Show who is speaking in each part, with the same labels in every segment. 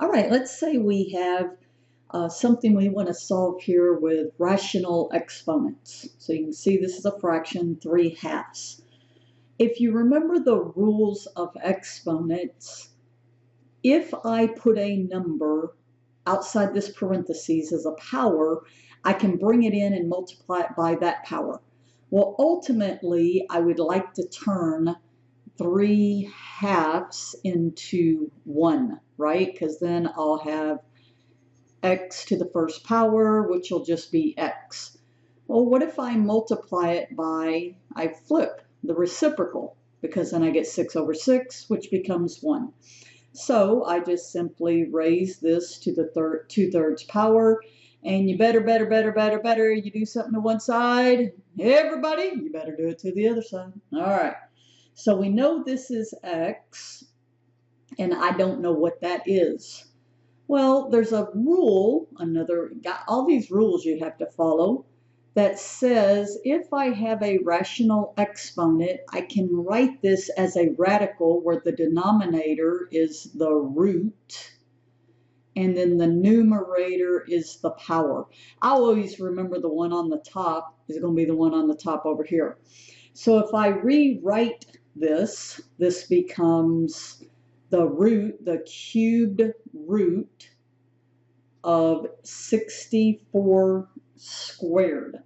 Speaker 1: All right, let's say we have something we want to solve here with rational exponents. So you can see this is a fraction, 3/2. If you remember the rules of exponents, if I put a number outside this parentheses as a power, I can bring it in and multiply it by that power. Well, ultimately, I would like to turn 3/2 into 1, right? Because then I'll have x to the first power, which will just be x. Well, what if I multiply it by, I flip the reciprocal, because then I get 6/6, which becomes 1. So I just simply raise this to the 2/3 power, and you better, you do something to one side, everybody, you better do it to the other side. All right. So we know this is x, and I don't know what that is. Well, there's a rule, all these rules you have to follow, that says if I have a rational exponent, I can write this as a radical where the denominator is the root, and then the numerator is the power. I always remember the one on the top is going to be the one on the top over here. So if I rewrite this, this becomes the root, the cubed root of 64 squared.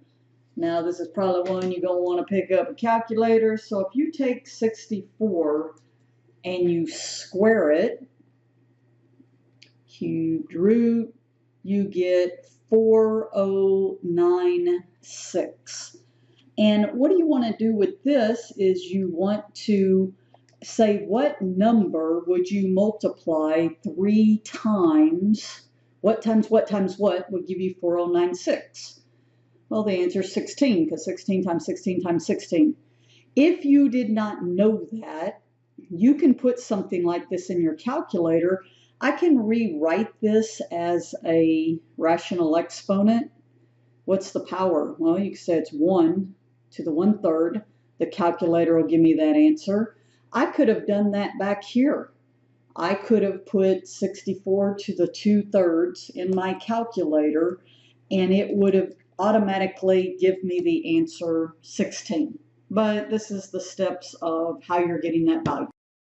Speaker 1: Now this is probably one you're going to want to pick up a calculator. So if you take 64 and you square it, cubed root, you get 4096. And what do you want to do with this is you want to say what number would you multiply 3 times, what times what times what would give you 4096? Well, the answer is 16, because 16 times 16 times 16. If you did not know that, you can put something like this in your calculator. I can rewrite this as a rational exponent. What's the power? Well, you can say it's 1 to the 1/3. The calculator will give me that answer. I could have done that back here. I could have put 64 to the 2/3 in my calculator, and it would have automatically give me the answer 16. But this is the steps of how you're getting that value.